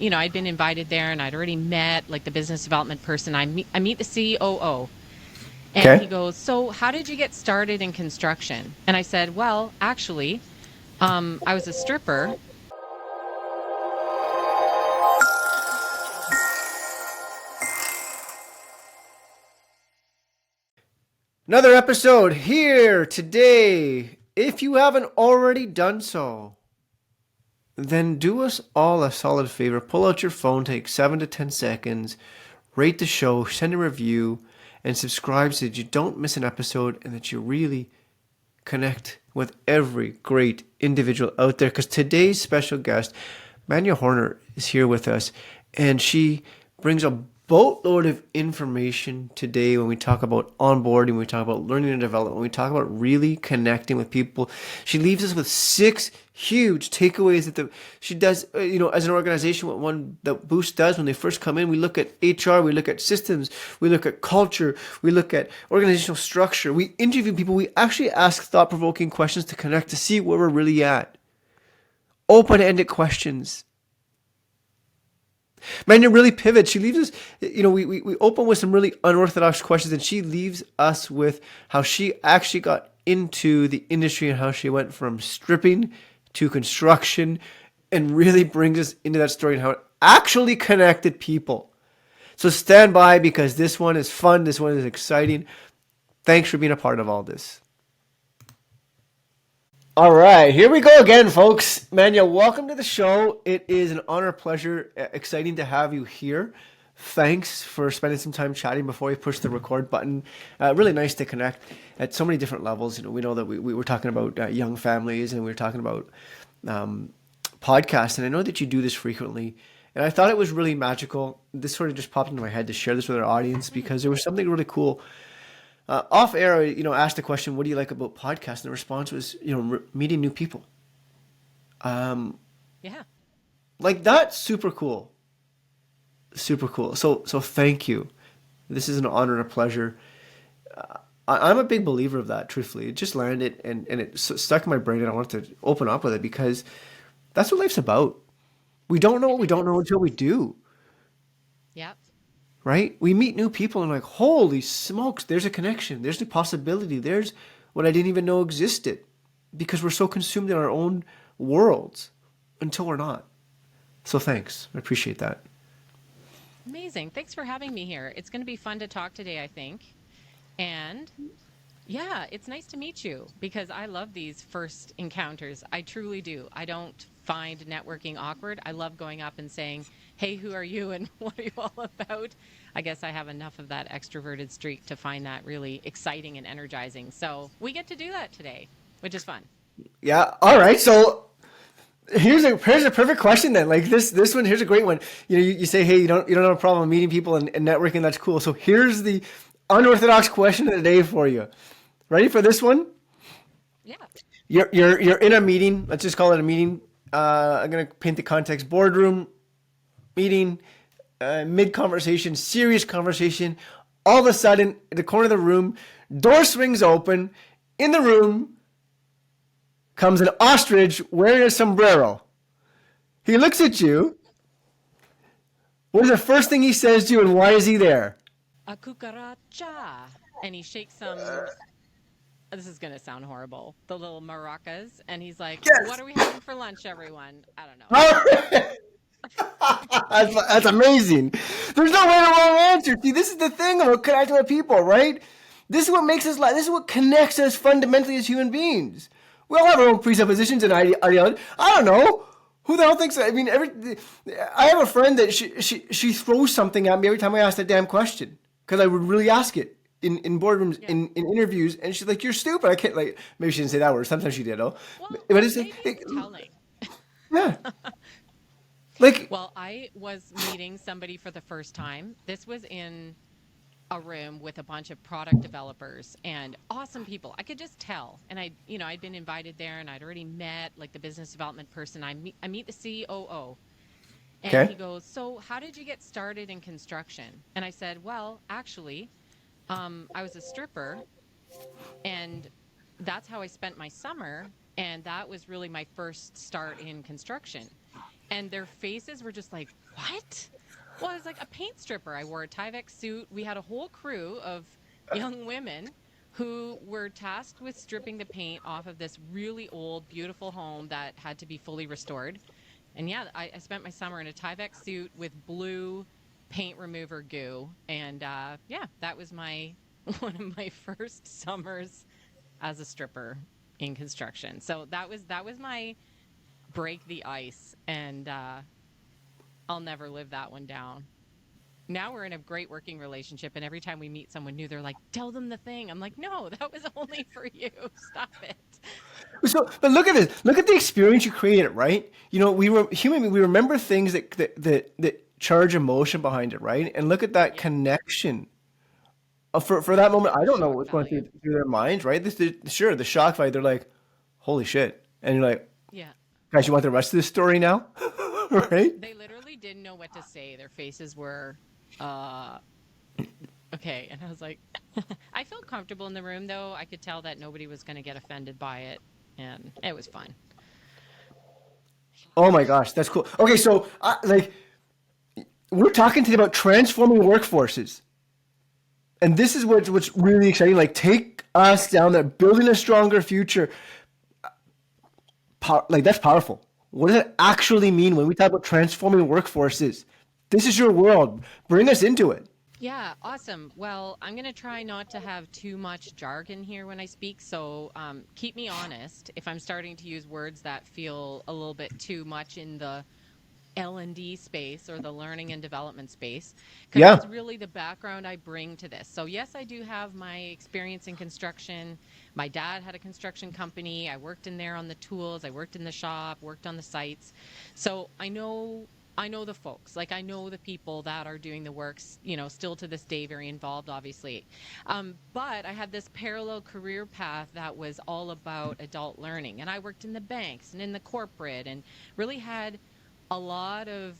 I'd been invited there and I'd already met like the business development person. I meet the COO. And he Okay. goes, "So, how did you get started in construction?" And I said, "Well, actually, I was a stripper." Another episode here today. If you haven't already done so, then do us all a solid favor. Pull out your phone, take 7 to 10 seconds, rate the show, send a review, and subscribe so that you don't miss an episode and that you really connect with every great individual out there. Because today's special guest, Manja Horner, is here with us, and she brings a boatload of information today when we talk about onboarding, when we talk about learning and development, when we talk about really connecting with people. She leaves us with 6 huge takeaways that she does, as an organization, what one that Boost does when they first come in. We look at HR, we look at systems, we look at culture, we look at organizational structure. We interview people. We actually ask thought-provoking questions to connect, to see where we're really at. Open-ended questions. Manya really pivots. She leaves us, we open with some really unorthodox questions, and she leaves us with how she actually got into the industry and how she went from stripping to construction, and really brings us into that story and how it actually connected people. So stand by, because this one is fun. This one is exciting. Thanks for being a part of all this. All right, here we go again, folks. Manya, welcome to the show. It is an honor, pleasure, exciting to have you here. Thanks for spending some time chatting before we push the record button. Really nice to connect at so many different levels. We know that we were talking about young families, and we were talking about podcasts, and I know that you do this frequently. And I thought it was really magical. This sort of just popped into my head to share this with our audience, because there was something really cool. Off air, asked the question, "What do you like about podcasts?" And the response was, meeting new people. Yeah. Like, that's super cool, super cool. So thank you. This is an honor and a pleasure. I'm a big believer of that. Truthfully, it just landed, and it stuck in my brain, and I wanted to open up with it, because that's what life's about. We don't know It what we don't know is. until we do. Yep. Right? We meet new people and, like, holy smokes, there's a connection. There's a possibility. There's what I didn't even know existed, because we're so consumed in our own worlds until we're not. So thanks. I appreciate that. Amazing. Thanks for having me here. It's going to be fun to talk today, I think. And yeah, it's nice to meet you because I love these first encounters. I truly do. I don't find networking awkward. I love going up and saying, "Hey, who are you and what are you all about?" I guess I have enough of that extroverted streak to find that really exciting and energizing. So we get to do that today, which is fun. Yeah. All right. So here's a perfect question then. Like, this one, here's a great one. You say, hey, you don't have a problem meeting people and networking. That's cool. So here's the unorthodox question of the day for you. Ready for this one? Yeah. You're in a meeting. Let's just call it a meeting. I'm gonna paint the context. Boardroom meeting, mid conversation, serious conversation. All of a sudden, in the corner of the room, door swings open. In the room comes an ostrich wearing a sombrero. He looks at you. What is the first thing he says to you, and why is he there? A cucaracha. And he shakes some, this is going to sound horrible, the little maracas. And he's like, "What Yes. are we having for lunch, everyone?" I don't know. All right. That's amazing. There's no right or wrong answer. See, this is the thing about connecting with people, right? This is what makes us like. This is what connects us fundamentally as human beings. We all have our own presuppositions and ideology. I don't know. Who the hell thinks that? I mean, I have a friend that she throws something at me every time I ask that damn question, because I would really ask it in boardrooms, Yeah. in interviews, and she's like, "You're stupid." I can't, like, maybe she didn't say that word. Sometimes she did, though. Well, But it's maybe it's like, telling. yeah, like, Well, I was meeting somebody for the first time. This was in a room with a bunch of product developers and awesome people. I could just tell. And I'd been invited there and I'd already met like the business development person. I meet the COO. And he okay. goes, "So, how did you get started in construction?" And I said, "Well, actually, I was a stripper, and that's how I spent my summer. And that was really my first start in construction." And their faces were just like, what? Well, it was like a paint stripper. I wore a Tyvek suit. We had a whole crew of young women who were tasked with stripping the paint off of this really old, beautiful home that had to be fully restored. And yeah, I spent my summer in a Tyvek suit with blue paint remover goo. And yeah, that was my one of my first summers as a stripper in construction. So that was my break the ice, and I'll never live that one down. Now we're in a great working relationship, and every time we meet someone new, they're like, "Tell them the thing." I'm like, "No, that was only for you. Stop it." So, but look at this. Look at the experience you created, right? You know, we were human. We remember things that charge emotion behind it, right? And look at that Yeah, connection. For that moment, I don't know shock what's going value. through their minds, right? Sure, the shock value. They're like, "Holy shit!" And you're like, Yeah, "Guys, you want the rest of this story now?" Right? they literally didn't know what to say. Their faces were, uh, okay, and I was like, I felt comfortable in the room though. I could tell that nobody was going to get offended by it, and it was fun. Oh my gosh, that's cool. Okay, so like we're talking today about transforming workforces. And this is what's really exciting. Like, take us down there, building a stronger future. Like, that's powerful. What does it actually mean when we talk about transforming workforces? This is your world. Bring us into it. Yeah, awesome. Well, I'm going to try not to have too much jargon here when I speak. So keep me honest if I'm starting to use words that feel a little bit too much in the L&D space or the learning and development space, because Yeah. that's really the background I bring to this. So yes, I do have my experience in construction. My dad had a construction company. I worked in there on the tools. I worked in the shop, worked on the sites. So I know the folks. Like, I know the people that are doing the works, still to this day very involved, obviously. But I had this parallel career path that was all about adult learning, and I worked in the banks and in the corporate, and really had a lot of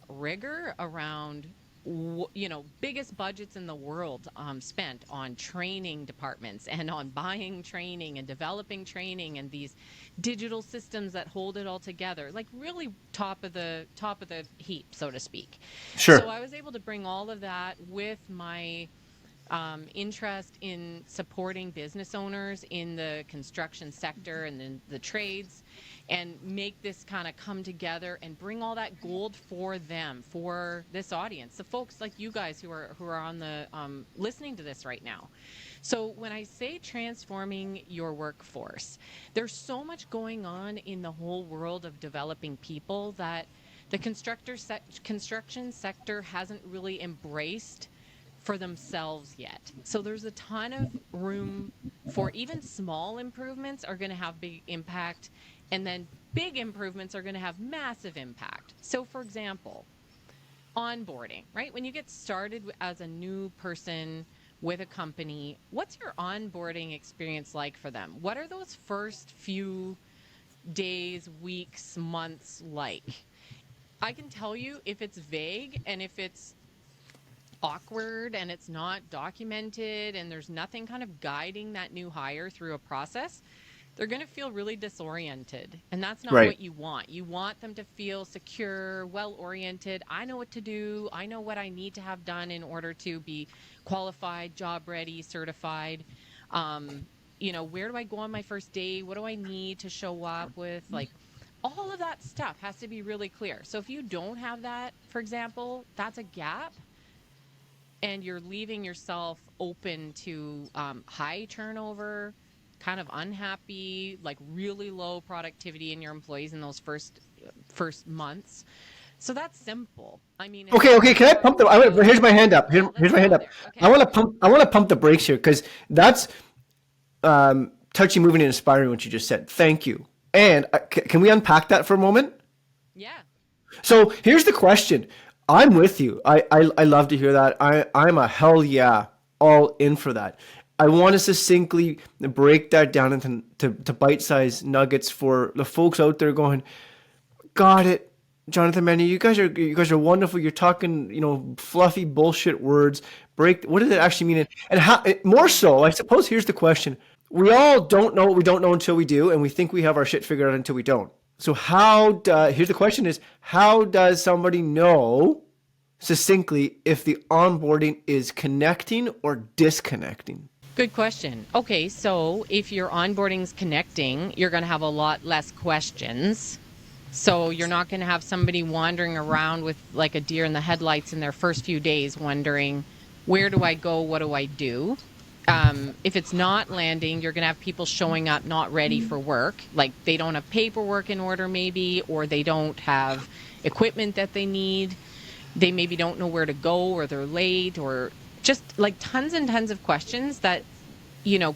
rigor around biggest budgets in the world spent on training departments and on buying training and developing training and these digital systems that hold it all together, like really top of the heap, so to speak. So Sure. I was able to bring all of that with my interest in supporting business owners in the construction sector and then the trades, and make this kind of come together and bring all that gold for them, for this audience, the folks like you guys who are on the listening to this right now. So when I say transforming your workforce, there's so much going on in the whole world of developing people that the construction sector hasn't really embraced for themselves yet. So there's a ton of room for even small improvements are going to have big impact, and then big improvements are going to have massive impact. So for example, onboarding, right? When you get started as a new person with a company, what's your onboarding experience like for them? What are those first few days, weeks, months like? I can tell you if it's vague and if it's awkward and it's not documented and there's nothing kind of guiding that new hire through a process, they're going to feel really disoriented. And that's not Right. what you want. You want them to feel secure, well oriented. I know what to do. I know what I need to have done in order to be qualified, job ready, certified. Where do I go on my first day? What do I need to show up with? Like, all of that stuff has to be really clear. So if you don't have that, for example, that's a gap, and you're leaving yourself open to high turnover, kind of unhappy, like really low productivity in your employees in those first months. So that's simple. I mean, it's Okay. Okay. not Can I a pump the? huge. Here's my hand up. Yeah, Here's let's my hand go up. there. Okay. I want to pump. I want to pump the brakes here because that's touchy, moving, and inspiring. What you just said. Thank you. And can we unpack that for a moment? Yeah. So here's the question. I'm with you. I love to hear that. I'm a hell yeah, all in for that. I want to succinctly break that down into to bite-sized nuggets for the folks out there going, got it, Jonathan Manny. You guys are wonderful. You're talking, fluffy bullshit words. Break. What does it actually mean? And how? More so, I suppose. Here's the question: we all don't know what we don't know until we do, and we think we have our shit figured out until we don't. So here's the question is, how does somebody know succinctly if the onboarding is connecting or disconnecting? Good question. Okay, so if your onboarding's connecting, you're going to have a lot less questions. So you're not going to have somebody wandering around with like a deer in the headlights in their first few days wondering, where do I go? What do I do? If it's not landing, you're going to have people showing up not ready for work. Like they don't have paperwork in order maybe, or they don't have equipment that they need. They maybe don't know where to go, or they're late, or just like tons and tons of questions that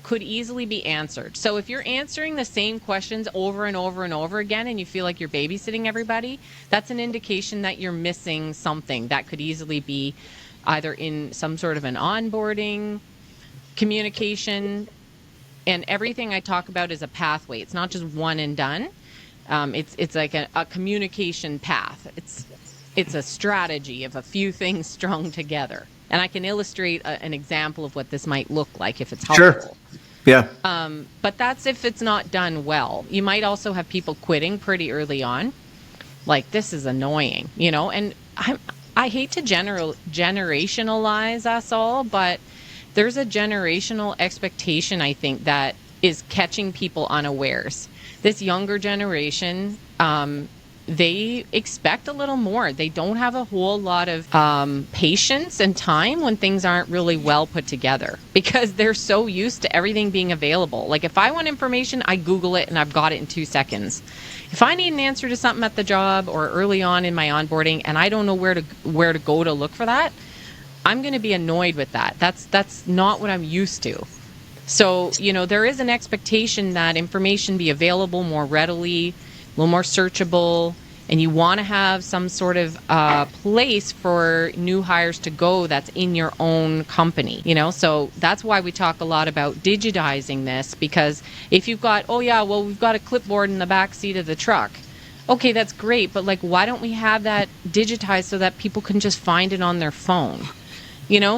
could easily be answered. So if you're answering the same questions over and over and over again and you feel like you're babysitting everybody, that's an indication that you're missing something that could easily be either in some sort of an onboarding, communication, and everything I talk about is a pathway. It's not just one and done. It's like a communication path. It's a strategy of a few things strung together. And I can illustrate an example of what this might look like if it's helpful. Sure. Yeah. But that's if it's not done well. You might also have people quitting pretty early on. Like, this is annoying, and I hate to generationalize us all, but there's a generational expectation, I think, that is catching people unawares. This younger generation, they expect a little more. They don't have a whole lot of patience and time when things aren't really well put together because they're so used to everything being available. Like if I want information, I Google it and I've got it in 2 seconds. If I need an answer to something at the job or early on in my onboarding and I don't know where to go to look for that, I'm going to be annoyed with that. That's not what I'm used to. So, there is an expectation that information be available more readily, a little more searchable, and you want to have some sort of place for new hires to go that's in your own company, so that's why we talk a lot about digitizing this, because if you've got, we've got a clipboard in the back seat of the truck. Okay, that's great, but why don't we have that digitized so that people can just find it on their phone?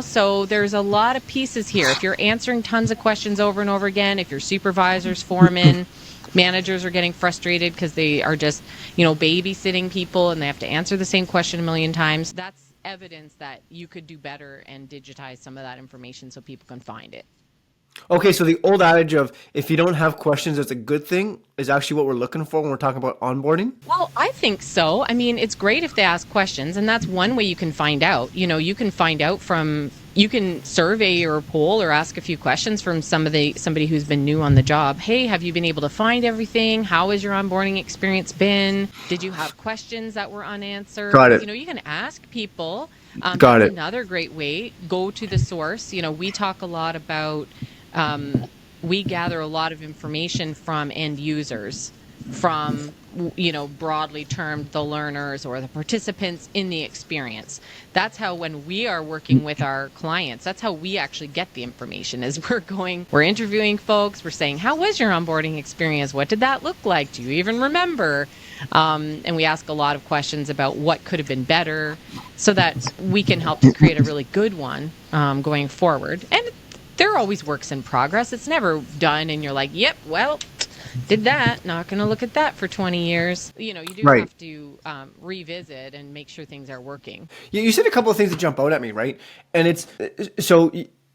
So there's a lot of pieces here. If you're answering tons of questions over and over again, if your supervisors, foremen, managers are getting frustrated because they are just, babysitting people and they have to answer the same question a million times, that's evidence that you could do better and digitize some of that information so people can find it. Okay, so the old adage of if you don't have questions, that's a good thing is actually what we're looking for when we're talking about onboarding? Well, I think so. I mean, it's great if they ask questions, and that's one way you can find out. You can find out you can survey or poll or ask a few questions from somebody who's been new on the job. Hey, have you been able to find everything? How has your onboarding experience been? Did you have questions that were unanswered? Got it. You can ask people. Got it. Another great way, go to the source. We talk a lot about we gather a lot of information from end users, from, broadly termed the learners or the participants in the experience. That's how when we are working with our clients, that's how we actually get the information is we're interviewing folks, we're saying, how was your onboarding experience? What did that look like? Do you even remember? And we ask a lot of questions about what could have been better so that we can help to create a really good one going forward. And there are always works in progress. It's never done and you're like, yep, well, did that. Not going to look at that for 20 years. You do Right. have to revisit and make sure things are working. You said a couple of things that jump out at me, right? And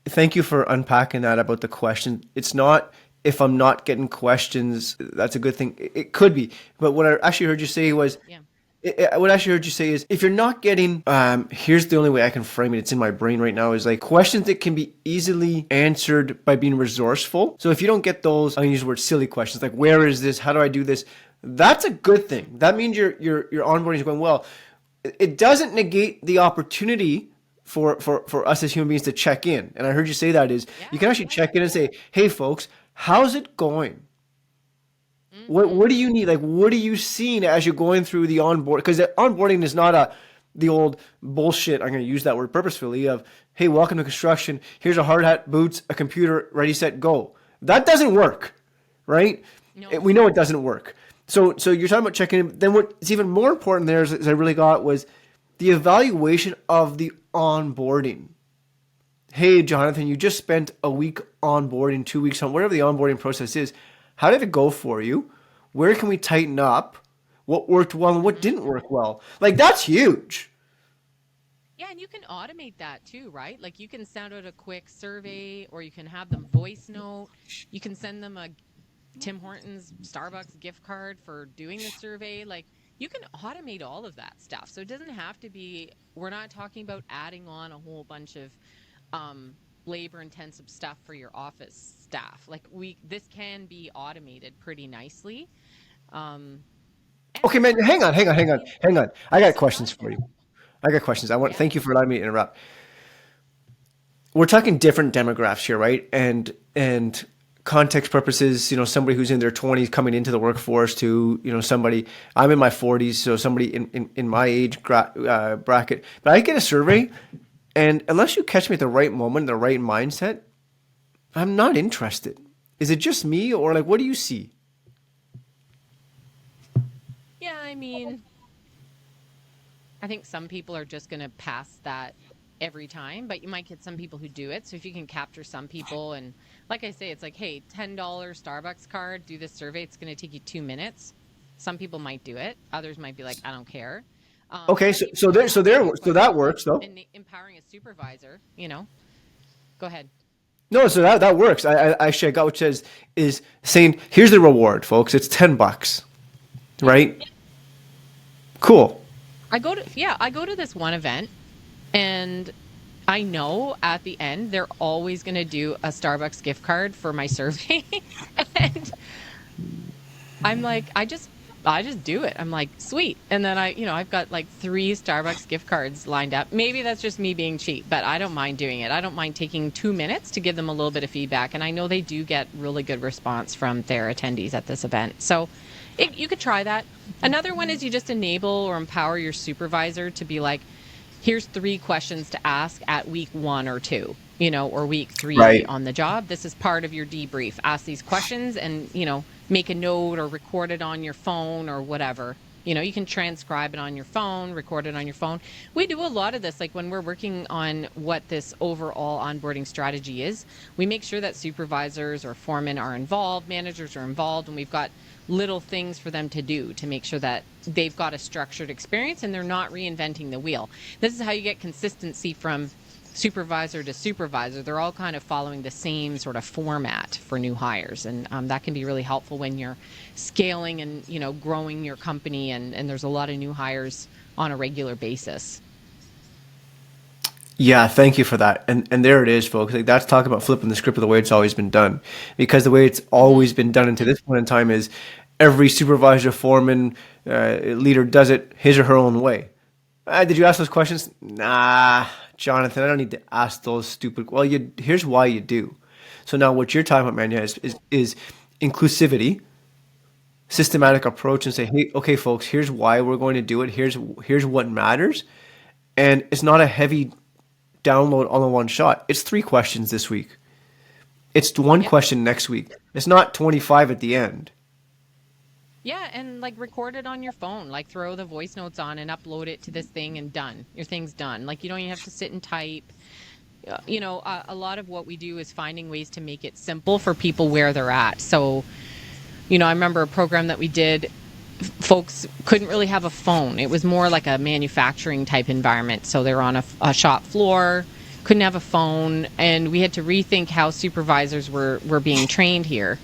thank you for unpacking that about the question. It's not if I'm not getting questions, that's a good thing. It could be. But what I actually heard you say was, what I actually heard you say is if you're not getting, here's the only way I can frame it. It's in my brain right now is questions that can be easily answered by being resourceful. So if you don't get those, I'm going to use the word silly questions like, where is this? How do I do this? That's a good thing. That means your onboarding is going well. It doesn't negate the opportunity for us as human beings to check in. And I heard you say that is you can actually check in and say, hey folks, how's it going? What do you need? What are you seeing as you're going through the onboard? Because the onboarding is not the old bullshit, I'm going to use that word purposefully, of, hey, welcome to construction. Here's a hard hat, boots, a computer, ready, set, go. That doesn't work, right? No. We know it doesn't work. So you're talking about checking in. Then what's even more important there is I really got was the evaluation of the onboarding. Hey, Jonathan, you just spent a week onboarding, 2 weeks on whatever the onboarding process is. How did it go for you? Where can we tighten up? what worked well and what didn't work well. Like that's huge. Yeah, and you can automate that too, right? Like you can send out a quick survey or you can have them voice note. You can send them a Tim Hortons Starbucks gift card for doing the survey. Like you can automate all of that stuff. So it doesn't have to be, we're not talking about adding on a whole bunch of labor intensive stuff for your office staff. Like this can be automated pretty nicely. And Okay, man, record the call. I mean, hang on. I got use questions for survival. you. I got questions. I want Yeah. thank you for allowing me to interrupt. We're talking different demographics here, right? And context purposes, somebody who's in their 20s coming into the workforce to, somebody, I'm in my 40s, so somebody in my age bracket. But I get a survey, and unless you catch me at the right moment, the right mindset, I'm not interested. Is it just me, or like, what do you see? Yeah, I mean, I think some people are just going to pass that every time, but you might get some people who do it. So if you can capture some people, and like I say, it's like, hey, $10 Starbucks card, do this survey. It's going to take you 2 minutes. Some people might do it. Others might be like, I don't care. Okay, But even just asking the so that questions works though. and empowering a supervisor. Go ahead. No, so that works. I actually I got what says is saying here's the reward, folks. It's $10, Yeah. right? Cool. I go to this one event and I know at the end they're always going to do a Starbucks gift card for my survey. And I'm like, I just do it. I'm like, sweet. And then I've got like 3 Starbucks gift cards lined up. Maybe that's just me being cheap, but I don't mind doing it. I don't mind taking 2 minutes to give them a little bit of feedback. And I know they do get really good response from their attendees at this event. So you could try that. Another one is you just enable or empower your supervisor to be like, here's 3 questions to ask at week 1 or 2, or week 3 Right. on the job. This is part of your debrief. Ask these questions and, make a note or record it on your phone or whatever. You can transcribe it on your phone, record it on your phone. We do a lot of this, like when we're working on what this overall onboarding strategy is, we make sure that supervisors or foremen are involved, managers are involved, and we've got little things for them to do to make sure that they've got a structured experience and they're not reinventing the wheel. This is how you get consistency from supervisor to supervisor. They're all kind of following the same sort of format for new hires. And that can be really helpful when you're scaling and, growing your company and there's a lot of new hires on a regular basis. Yeah, thank you for that. And there it is, folks. Like that's talking about flipping the script of the way it's always been done. Because the way it's Mm-hmm. always been done until this point in time is every supervisor, foreman, leader does it his or her own way. Did you ask those questions? Nah, Jonathan, I don't need to ask those stupid. Well, here's why you do. So now what you're talking about, Manya, is inclusivity, systematic approach, and say, hey, okay, folks, here's why we're going to do it. Here's what matters, and it's not a heavy download all in one shot. It's 3 questions this week. It's one Yep. question next week. It's not 25 at the end. Yeah, and like record it on your phone, like throw the voice notes on and upload it to this thing and done. Your thing's done. Like you don't even have to sit and type. A lot of what we do is finding ways to make it simple for people where they're at. So, I remember a program that we did, folks couldn't really have a phone. It was more like a manufacturing type environment. So they were on a shop floor, couldn't have a phone, and we had to rethink how supervisors were being trained here.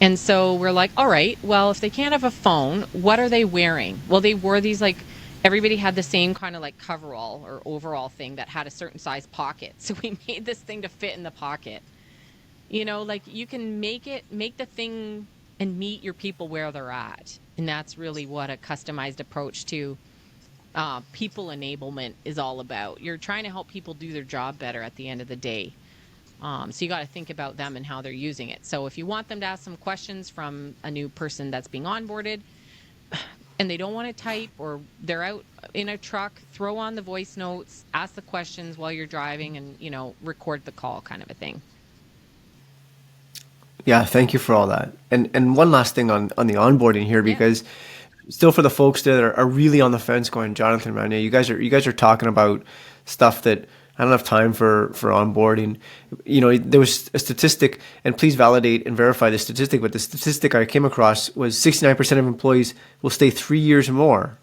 And so we're like, all right, well, if they can't have a phone, what are they wearing? Well, they wore these like, everybody had the same kind of like coverall or overall thing that had a certain size pocket. So we made this thing to fit in the pocket. Like you can make the thing and meet your people where they're at. And that's really what a customized approach to people enablement is all about. You're trying to help people do their job better at the end of the day. So you got to think about them and how they're using it. So if you want them to ask some questions from a new person that's being onboarded and they don't want to type or they're out in a truck, throw on the voice notes, ask the questions while you're driving and, record the call kind of a thing. Yeah, thank you for all that. And one last thing on the onboarding here, Yeah. because still for the folks that are really on the fence going, Jonathan, man, yeah, you guys are talking about stuff that I don't have time for onboarding. There was a statistic, and please validate and verify the statistic, but the statistic I came across was 69% of employees will stay 3 years more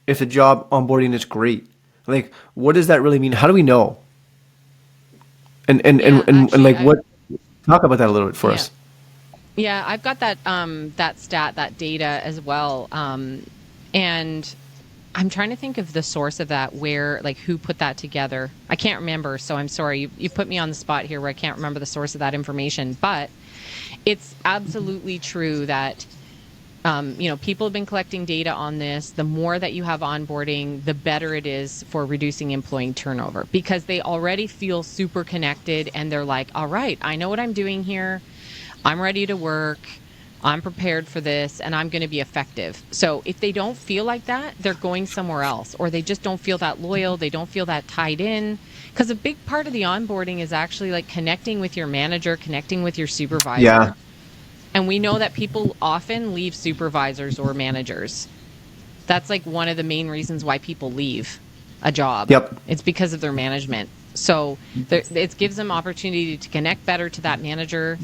if the job onboarding is great. Like, what does that really mean? How do we know? Yeah, And actually, like, I've what, talk about that a little bit for yeah. us. Yeah, I've got that stat, that data as well. And I'm trying to think of the source of that, where, like, who put that together. I can't remember, so I'm sorry. You put me on the spot here where I can't remember the source of that information. But it's absolutely true that people have been collecting data on this. The more that you have onboarding, the better it is for reducing employee turnover, because they already feel super connected and they're like, all right, I know what I'm doing here. I'm ready to work. I'm prepared for this and I'm going to be effective. So if they don't feel like that, they're going somewhere else, or they just don't feel that loyal. They don't feel that tied in, because a big part of the onboarding is actually like connecting with your manager, connecting with your Yeah. supervisor. And we know that people often leave supervisors or managers. That's like one of the main reasons why people leave a job. Yep. It's because of their management. So it gives them opportunity to connect better to that manager.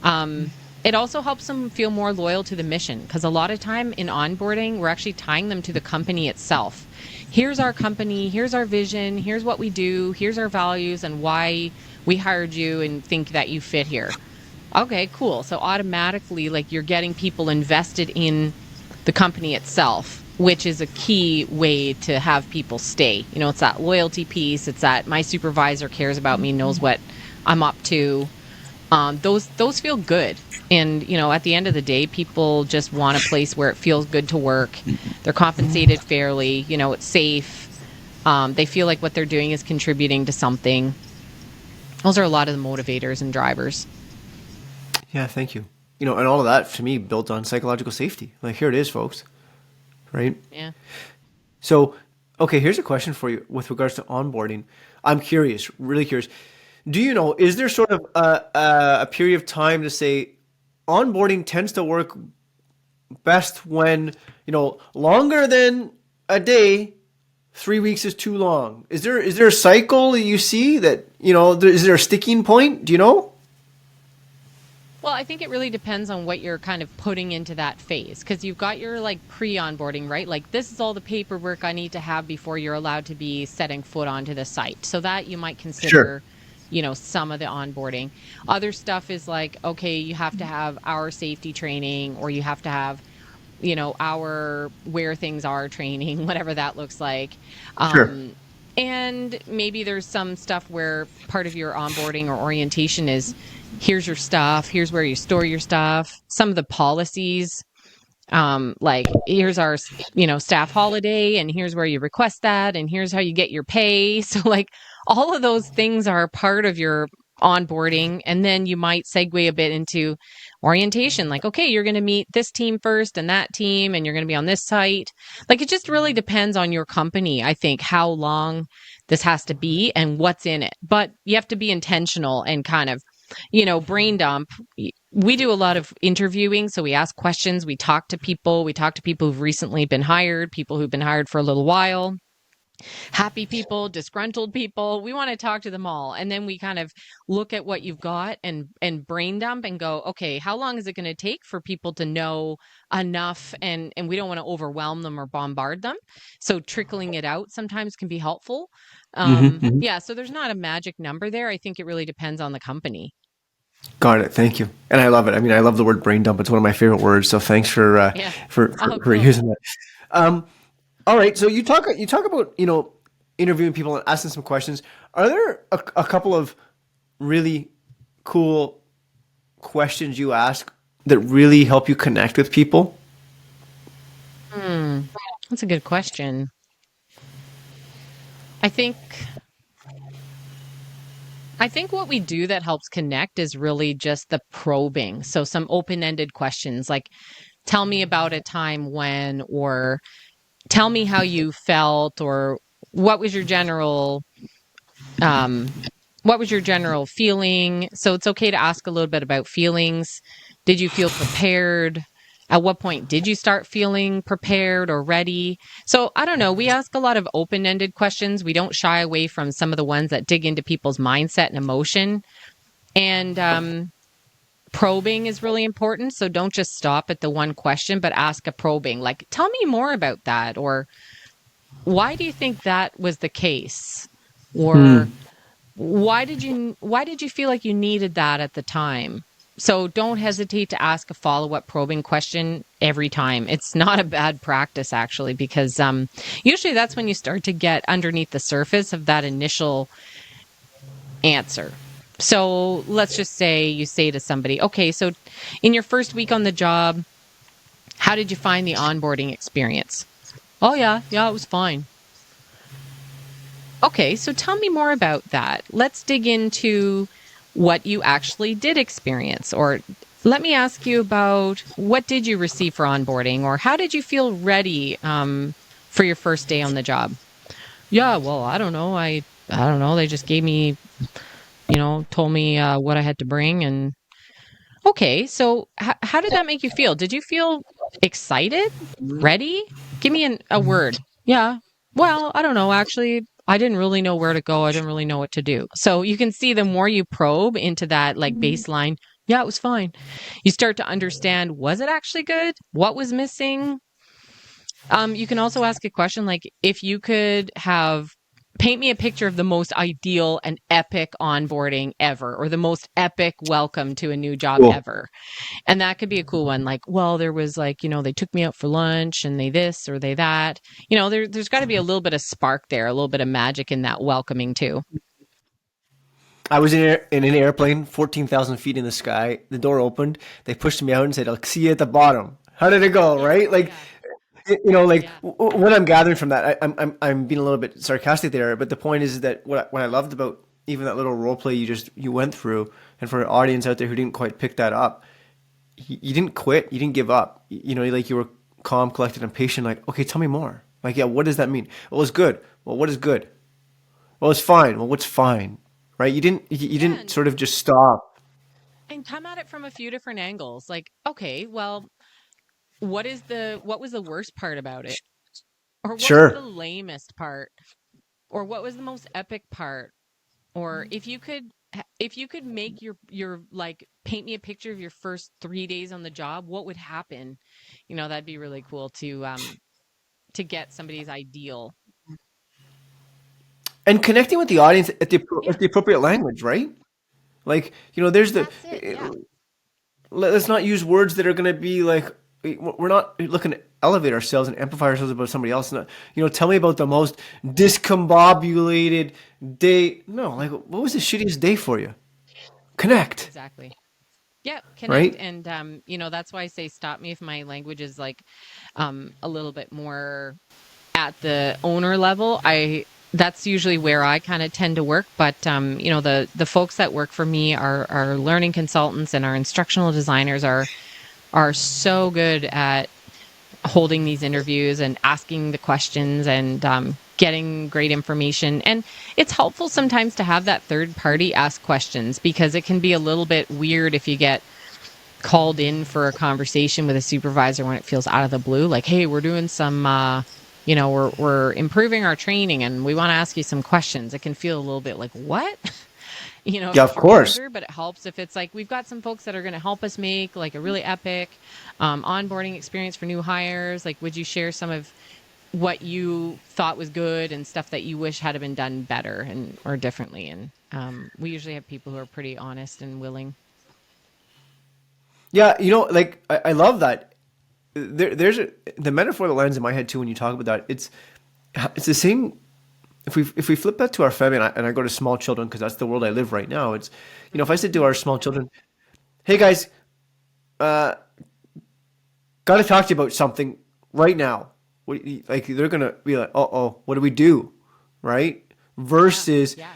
It also helps them feel more loyal to the mission, because a lot of time in onboarding, we're actually tying them to the company itself. Here's our company, here's our vision, here's what we do, here's our values, and why we hired you and think that you fit here. Okay, cool. So automatically, like, you're getting people invested in the company itself, which is a key way to have people stay. It's that loyalty piece. It's that my supervisor cares about me, knows what I'm up to. Those feel good. And, at the end of the day, people just want a place where it feels good to work. They're compensated fairly. It's safe. They feel like what they're doing is contributing to something. Those are a lot of the motivators and drivers. Yeah, thank you. And all of that to me built on psychological safety. Like, here it is, folks. Right? Yeah. So, okay, here's a question for you with regards to onboarding. I'm curious, really curious. Do you know, is there sort of a period of time to say onboarding tends to work best when, longer than a day, 3 weeks is too long? Is there a cycle that you see that, is there a sticking point? Do you know? Well, I think it really depends on what you're kind of putting into that phase, because you've got your like pre-onboarding, right? Like, this is all the paperwork I need to have before you're allowed to be setting foot onto the site. So that you might Sure. consider, some of the onboarding. Other stuff is like, okay, you have to have our safety training, or you have to have, our where things are training, whatever that looks like. Sure. And maybe there's some stuff where part of your onboarding or orientation is, here's your stuff, here's where you store your stuff. Some of the policies, like, here's our, staff holiday, and here's where you request that, and here's how you get your pay. So, like, all of those things are part of your onboarding. And then you might segue a bit into orientation, like, okay, you're going to meet this team first and that team, and you're going to be on this site. Like, it just really depends on your company, I think, how long this has to be and what's in it. But you have to be intentional and kind of, brain dump. We do a lot of interviewing. So we ask questions, we talk to people, who've recently been hired, people who've been hired for a little while, happy people, disgruntled people. We want to talk to them all. And then we kind of look at what you've got and brain dump and go, okay, how long is it going to take for people to know enough? And we don't want to overwhelm them or bombard them. So trickling it out sometimes can be helpful. Hmm. Yeah. So there's not a magic number there. I think it really depends on the company. Got it. Thank you. And I love it. I mean, I love the word brain dump. It's one of my favorite words. So thanks for Yeah. Oh, for cool. using that. Um, all right. So you talk about interviewing people and asking some questions. Are there a couple of really cool questions you ask that really help you connect with people? Hmm. That's a good question. I think I think what we do that helps connect is really just the probing. So some open-ended questions like, tell me about a time when, or tell me how you felt, or what was your general um what was your general feeling? So it's okay to ask a little bit about feelings. Did you feel prepared? At what point did you start feeling prepared or ready? So I don't know. We ask a lot of open ended questions. We don't shy away from some of the ones that dig into people's mindset and emotion. And probing is really important. So don't just stop at the one question, but ask a probing, like, tell me more about that. Or why do you think that was the case? Or Hmm. why did you feel like you needed that at the time? So don't hesitate to ask a follow-up probing question every time. It's not a bad practice actually, because usually that's when you start to get underneath the surface of that initial answer. So let's just say you say to somebody, okay, so in your first week on the job, how did you find the onboarding experience? Oh yeah, it was fine. Okay, so tell me more about that. Let's dig into what you actually did experience. Or let me ask you about what did you receive for onboarding, or how did you feel ready for your first day on the job? Yeah, well, I don't know. I don't know. They just gave me, told me what I had to bring. And okay, so how did that make you feel? Did you feel excited, ready? Give me a word. Yeah. Well, I don't know. Actually, I didn't really know where to go. I didn't really know what to do. So you can see the more you probe into that like baseline, yeah, it was fine. You start to understand, was it actually good? What was missing? You can also ask a question like, if you could have paint me a picture of the most ideal and epic onboarding ever, or the most epic welcome to a new job Cool. ever. And that could be a cool one. Like, well, there was like, they took me out for lunch and they this or they that. There's got to be a little bit of spark there, a little bit of magic in that welcoming too. I was in an airplane, 14,000 feet in the sky. The door opened. They pushed me out and said, "I'll see you at the bottom." How did it go? Yeah, Right? Like, yeah, like yeah. what I'm gathering from that, I'm being a little bit sarcastic there, but the point is that what I loved about even that little role play you went through, and for an audience out there who didn't quite pick that up, you didn't quit, you didn't give up. Like you were calm, collected, and patient. Like, okay, tell me more. Like, yeah, what does that mean? Well, it's good. Well, what is good? Well, it's fine. Well, what's fine? Right? You Yeah. didn't And, sort of just stop. and come at it from a few different angles. Like, okay, well, what was the worst part about it? Or what was the Sure. lamest part? Or what was the most epic part? Or if you could make your like paint me a picture of your first 3 days on the job, what would happen? That'd be really cool to get somebody's ideal. And connecting with the audience at Yeah, the appropriate language, right? Like, there's the that's it. Yeah. let's not use words that are going to be like we're not looking to elevate ourselves and amplify ourselves about somebody else. Not, tell me about the most discombobulated day. No, like what was the shittiest day for you? Connect, Exactly. Yeah, connect. right? And that's why I say stop me if my language is like a little bit more at the owner level. That's usually where I kind of tend to work. But the folks that work for me are learning consultants, and our instructional designers are so good at holding these interviews and asking the questions and getting great information. And it's helpful sometimes to have that third party ask questions, because it can be a little bit weird if you get called in for a conversation with a supervisor when it feels out of the blue, like, hey, we're doing some we're improving our training and we want to ask you some questions. It can feel a little bit like, what? If Yeah, of it's your course. manager, but it helps if it's like, we've got some folks that are going to help us make like a really epic onboarding experience for new hires. Like, would you share some of what you thought was good and stuff that you wish had been done better and or differently? And we usually have people who are pretty honest and willing. Yeah, like I love that. There's the metaphor that lands in my head too when you talk about that. It's the same. If we flip that to our family, and I go to small children because that's the world I live right now. It's if I said to our small children, "Hey guys, uh, got to talk to you about something right now," like they're gonna be like, "Uh oh, what do we do?" Right? Yeah, Versus, yeah,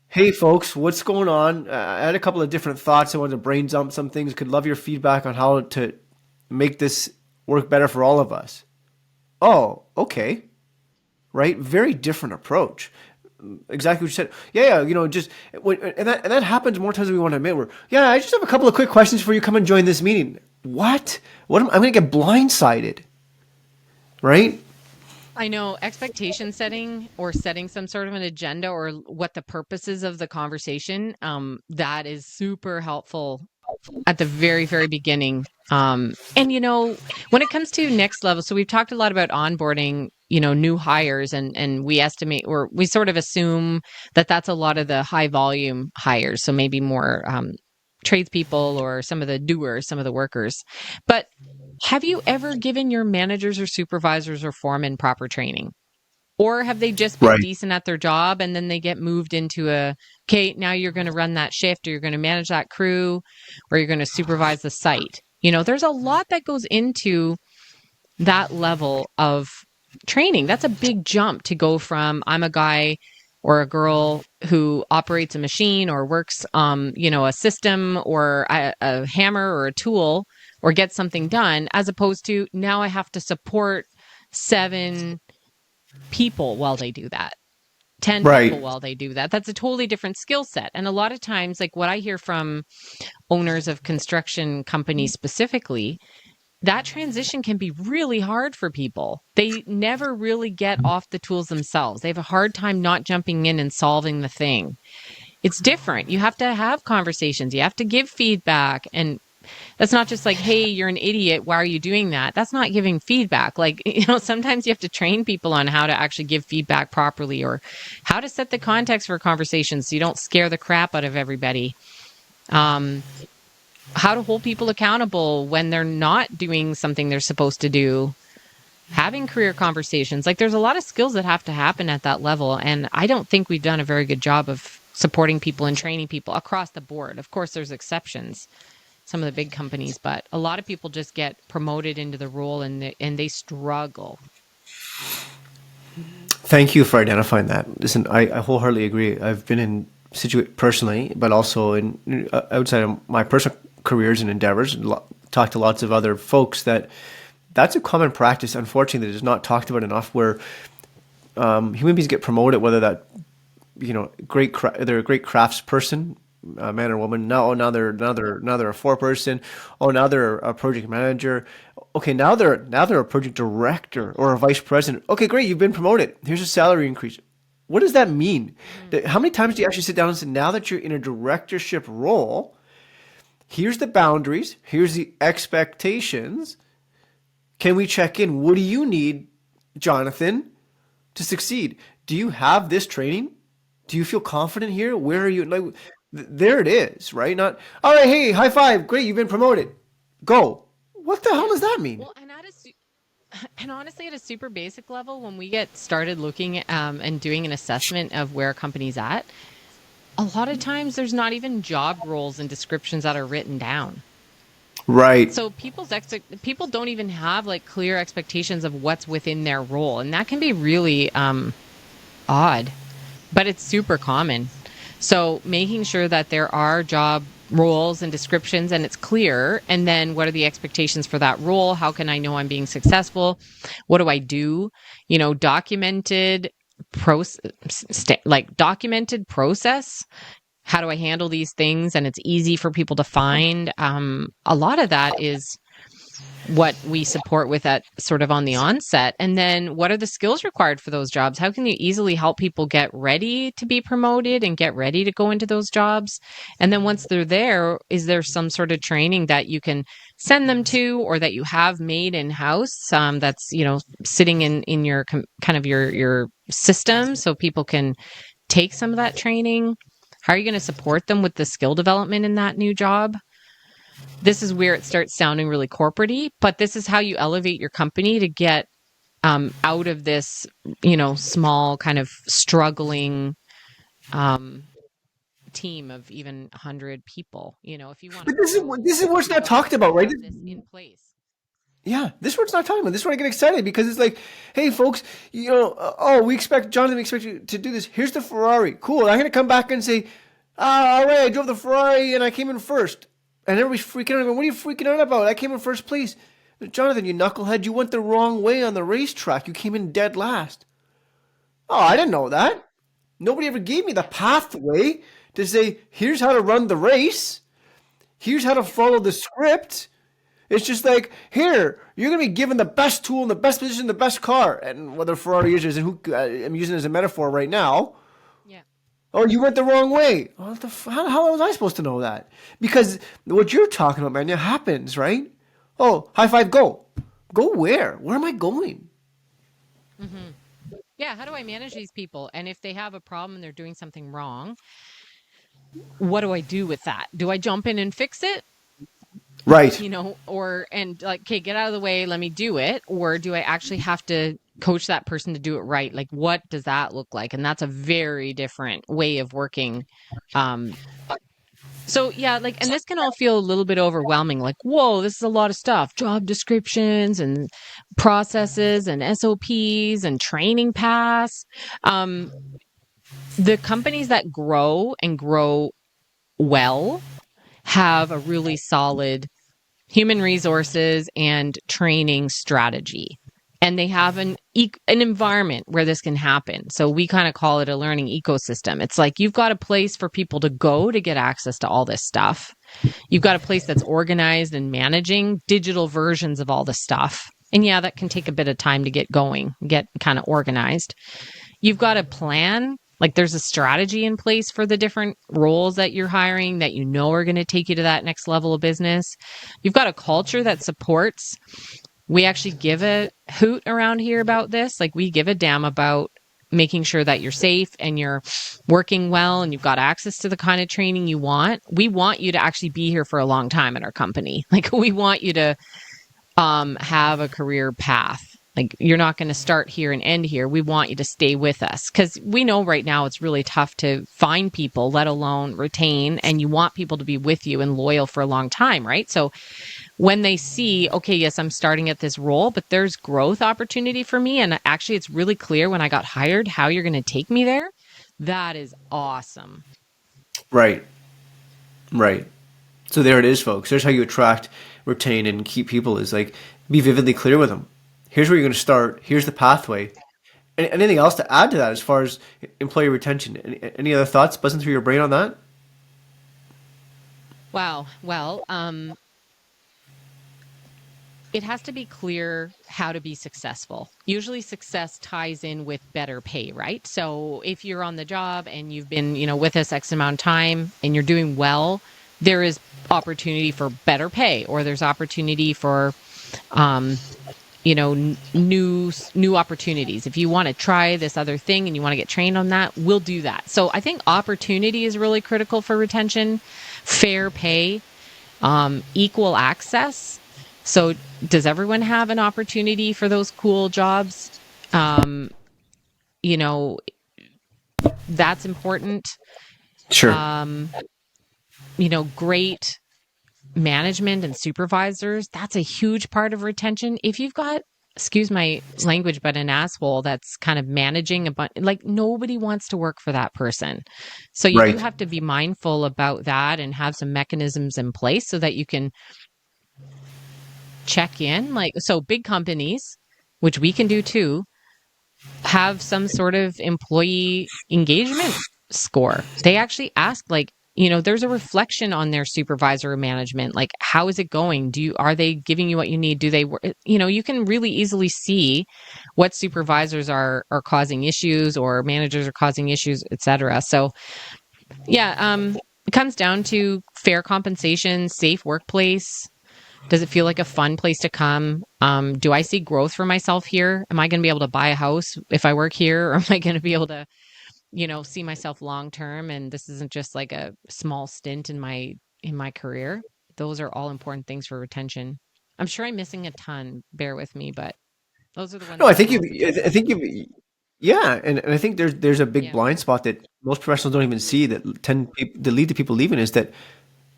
"Hey folks, what's going on? I had a couple of different thoughts. I wanted to brain dump some things. Could love your feedback on how to make this work better for all of us." Oh, okay. Right? Very different approach. Exactly what you said. Yeah, yeah. Just and that happens more times than we want to admit. Where, yeah, I just have a couple of quick questions for you. Come and join this meeting. what? I'm going to get blindsided, right? I know expectation setting or setting some sort of an agenda or what the purposes of the conversation, that is super helpful at the very, very beginning. And when it comes to next level, so we've talked a lot about onboarding, new hires, and we estimate, or we sort of assume that that's a lot of the high volume hires. So maybe more tradespeople or some of the doers, some of the workers. But have you ever given your managers or supervisors or foremen proper training? Or have they just been Right. decent at their job and then they get moved into okay, now you're going to run that shift, or you're going to manage that crew, or you're going to supervise the site? There's a lot that goes into that level of training. That's a big jump to go from I'm a guy or a girl who operates a machine or works a system or a hammer or a tool or gets something done, as opposed to now I have to support 7 people while they do that. 10 people Right. while they do that. That's a totally different skill set. And a lot of times, like what I hear from owners of construction companies specifically, that transition can be really hard for people. They never really get off the tools themselves. They have a hard time not jumping in and solving the thing. It's different. You have to have conversations, you have to give feedback. And that's not just like, hey, you're an idiot, why are you doing that? That's not giving feedback. Like, sometimes you have to train people on how to actually give feedback properly, or how to set the context for a conversation so you don't scare the crap out of everybody. How to hold people accountable when they're not doing something they're supposed to do. Having career conversations. Like, there's a lot of skills that have to happen at that level. And I don't think we've done a very good job of supporting people and training people across the board. Of course, there's exceptions, some of the big companies, but a lot of people just get promoted into the role and they struggle. Thank you for identifying that. Listen, I wholeheartedly agree. I've been in personally, but also in outside of my personal careers and endeavors, talked to lots of other folks that's a common practice, unfortunately, that is not talked about enough. Where human beings get promoted, whether that they're a great craftsperson, man or woman. Now they're a foreperson. Oh, now they're a project manager. Okay, now they're a project director or a vice president. Okay, great, you've been promoted. Here's a salary increase. What does that mean? How many times do you actually sit down and say, now that you're in a directorship role, here's the boundaries, here's the expectations. Can we check in? What do you need, Jonathan, to succeed? Do you have this training? Do you feel confident here? Where are you? Like, there it is, right? Not, all right, hey, high five, great, you've been promoted. Go. What the hell does that mean? Well, and honestly, at a super basic level, when we get started looking and doing an assessment of where a company's at, a lot of times there's not even job roles and descriptions that are written down. Right. So people don't even have like clear expectations of what's within their role, and that can be really odd, but it's super common. So making sure that there are job roles and descriptions and it's clear, and then what are the expectations for that role? How can I know I'm being successful? What do I do? Documented process. How do I handle these things? And it's easy for people to find. A lot of that is what we support with at sort of on the onset. And then what are the skills required for those jobs? How can you easily help people get ready to be promoted and get ready to go into those jobs? And then once they're there, is there some sort of training that you can send them to, or that you have made in house, that's, sitting in your kind of your system, so people can take some of that training? How are you going to support them with the skill development in that new job? This is where it starts sounding really corporate-y, but this is how you elevate your company to get out of this, small kind of struggling team of even 100 people. If you want to But this is grow, this is what's you not have talked to about, right? have this in place. Yeah, this is what's not talking about. This is where I get excited, because it's like, hey, folks, oh, we expect Jonathan, we expect you to do this. Here's the Ferrari. Cool. I'm gonna come back and say, all right, I drove the Ferrari and I came in first. And everybody's freaking out. What are you freaking out about? I came in first place. Jonathan, you knucklehead, you went the wrong way on the racetrack. You came in dead last. Oh, I didn't know that. Nobody ever gave me the pathway to say, here's how to run the race. Here's how to follow the script. It's just like, here, you're going to be given the best tool, the best position, the best car. And whether Ferrari is, and who I'm using it as a metaphor right now, Yeah. oh, you went the wrong way. How was I supposed to know that? Because what you're talking about, man, it happens, right? Oh, high five, go. Go where? Where am I going? Hmm. Yeah. How do I manage these people? And if they have a problem and they're doing something wrong, what do I do with that? Do I jump in and fix it? Right. Or, and like, okay, get out of the way, let me do it. Or do I actually have to coach that person to do it right? Like, what does that look like? And that's a very different way of working. Um, so yeah, like, and this can all feel a little bit overwhelming. Like, whoa, this is a lot of stuff, job descriptions and processes and SOPs and training paths. Um, the companies that grow and grow well have a really solid human resources and training strategy. And they have an environment where this can happen. So we kind of call it a learning ecosystem. It's like you've got a place for people to go to get access to all this stuff. You've got a place that's organized and managing digital versions of all the stuff. And yeah, that can take a bit of time to get going, get kind of organized. You've got a plan, like there's a strategy in place for the different roles that you're hiring that you know are going to take you to that next level of business. You've got a culture that supports. We actually give a hoot around here about this. Like we give a damn about making sure that you're safe and you're working well and you've got access to the kind of training you want. We want you to actually be here for a long time at our company. Like we want you to have a career path. Like you're not going to start here and end here. We want you to stay with us because we know right now it's really tough to find people, let alone retain, and you want people to be with you and loyal for a long time, right? So when they see, okay, yes, I'm starting at this role, but there's growth opportunity for me, and actually it's really clear when I got hired how you're going to take me there, that is awesome. Right. Right. So there it is, folks. There's how you attract, retain, and keep people is like be vividly clear with them. Here's where you're going to start. Here's the pathway. Anything else to add to that as far as employee retention? Any other thoughts buzzing through your brain on that? Wow. Well, it has to be clear how to be successful. Usually success ties in with better pay, right? So if you're on the job and you've been, with us X amount of time and you're doing well, there is opportunity for better pay or there's opportunity for new opportunities. If you want to try this other thing and you want to get trained on that, we'll do that. So I think opportunity is really critical for retention, fair pay, equal access. So does everyone have an opportunity for those cool jobs? Um, you know, that's important. Sure. Um, great management and supervisors, that's a huge part of retention. If you've got, excuse my language, but an asshole that's kind of managing a bunch, like nobody wants to work for that person. So you do Right. have to be mindful about that and have some mechanisms in place so that you can check in. Like, so big companies, which we can do too, have some sort of employee engagement score. They actually ask, like, there's a reflection on their supervisor or management. Like, how is it going? Are they giving you what you need? Do they, you can really easily see what supervisors are causing issues or managers are causing issues, etc. So yeah, it comes down to fair compensation, safe workplace. Does it feel like a fun place to come? Do I see growth for myself here? Am I going to be able to buy a house if I work here? Or am I going to be able to, see myself long term? And this isn't just like a small stint in my career. Those are all important things for retention. I'm sure I'm missing a ton. Bear with me, but those are the ones No, I that think come you. off the top of I my think head. you. Yeah, and I think there's a big Yeah. blind spot that most professionals don't even see that lead to people leaving is that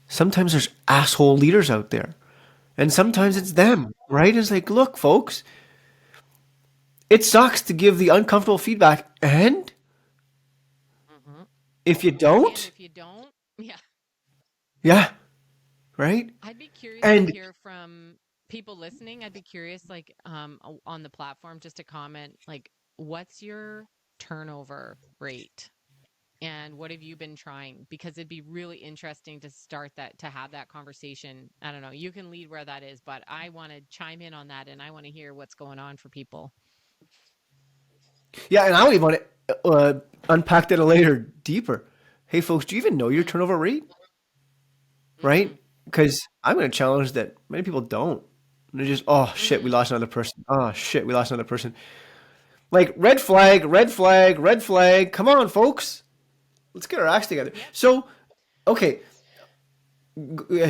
sometimes there's asshole leaders out there, and sometimes it's them. Right? It's like, look, folks, it sucks to give the uncomfortable feedback, and Hmm. if you And don't, if you don't, yeah. yeah, right, I'd be curious to and hear from people listening. I'd be curious, like, on the platform, just to comment, like, what's your turnover rate And what have you been trying? Because it'd be really interesting to start that, to have that conversation. I don't know. You can lead where that is, but I want to chime in on that and I want to hear what's going on for people. Yeah, and I would even want to unpack that a layer deeper. Hey, folks, do you even know your Mm, turnover rate? mm-hmm. Right? Because I'm going to challenge that many people don't. They're just, oh shit, we Mm-hmm. lost another person. Oh shit, we lost another person. Like red flag, red flag, red flag. Come on, folks, let's get our acts together. Yep. So, okay,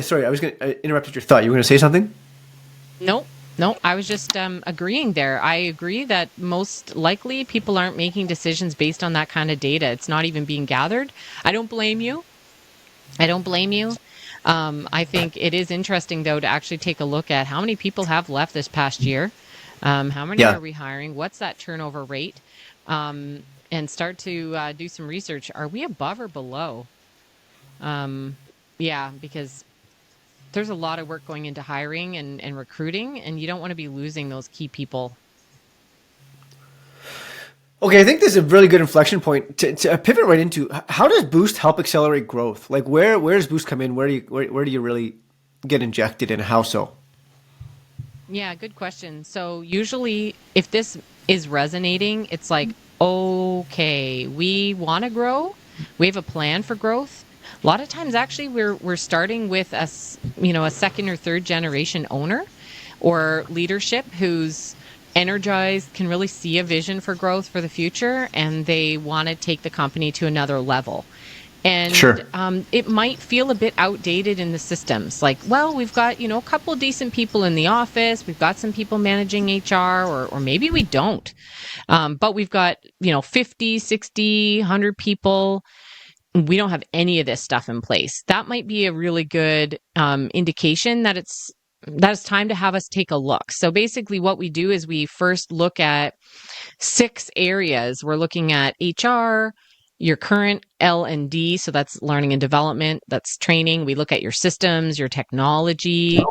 sorry, I was going to interrupted your thought. You were going to say something? Nope. No, I was just agreeing there. I agree that most likely people aren't making decisions based on that kind of data. It's not even being gathered. I don't blame you. I don't blame you. I think it is interesting, though, to actually take a look at how many people have left this past year. How many Yeah. are we hiring? What's that turnover rate? And start to do some research. Are we above or below? Um, yeah, because there's a lot of work going into hiring and recruiting, and you don't want to be losing those key people. Okay, I think this is a really good inflection point to pivot right into. How does Boost help accelerate growth? Like, where does Boost come in? Where do you really get injected, and how so? Yeah, good question. So usually if this is resonating, it's like, okay, we want to grow. We have a plan for growth. A lot of times actually we're starting with a second or third generation owner or leadership who's energized, can really see a vision for growth for the future, and they want to take the company to another level. And Sure. it might feel a bit outdated in the systems. Like, well, we've got, a couple decent people in the office. We've got some people managing HR, or maybe we don't. But we've got, 50, 60, 100 people. We don't have any of this stuff in place. That might be a really good indication that it's time to have us take a look. So basically what we do is we first look at 6 areas. We're looking at HR, your current L&D, so that's learning and development, that's training. We look at your systems, your technology.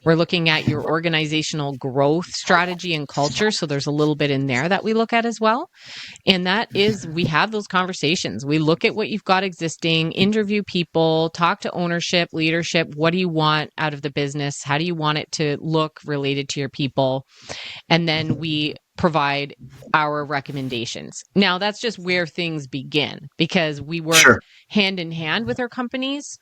We're looking at your organizational growth strategy and culture, so there's a little bit in there that we look at as well. And that is, we have those conversations. We look at what you've got existing, interview people, talk to ownership, leadership. What do you want out of the business? How do you want it to look related to your people? And then we provide our recommendations. Now, that's just where things begin because we work Sure. hand in hand with our companies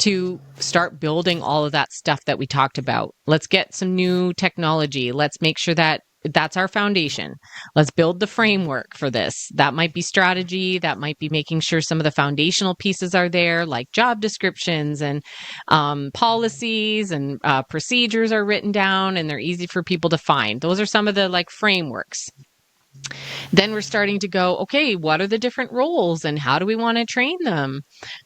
to start building all of that stuff that we talked about. Let's get some new technology. Let's make sure that that's our foundation. Let's build the framework for this. That might be strategy. That might be making sure some of the foundational pieces are there, like job descriptions and policies and procedures are written down and they're easy for people to find. Those are some of the like frameworks. Then we're starting to go, okay, what are the different roles and how do we want to train them?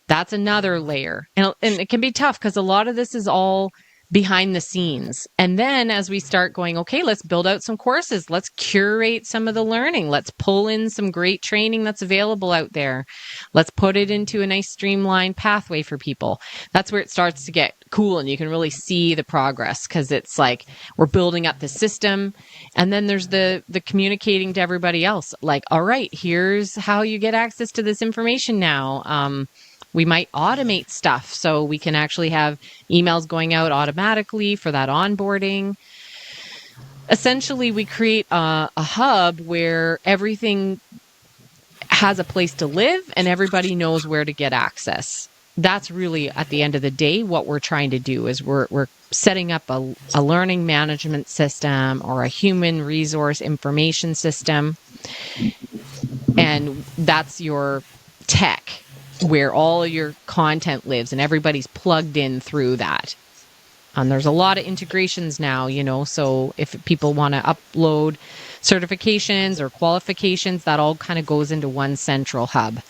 That's another layer. And it can be tough because a lot of this is all behind the scenes. And then as we start going, okay, let's build out some courses. Let's curate some of the learning. Let's pull in some great training that's available out there. Let's put it into a nice streamlined pathway for people. That's where it starts to get cool and you can really see the progress because it's like we're building up the system. And then there's the communicating to everybody else. Like, all right, here's how you get access to this information now. We might automate stuff so we can actually have emails going out automatically for that onboarding. Essentially, we create a hub where everything has a place to live and everybody knows where to get access. That's really, at the end of the day, what we're trying to do is we're setting up a learning management system or a human resource information system. And that's your tech where all your content lives and everybody's plugged in through that. And there's a lot of integrations now, so if people want to upload certifications or qualifications, that all kind of goes into one central hub.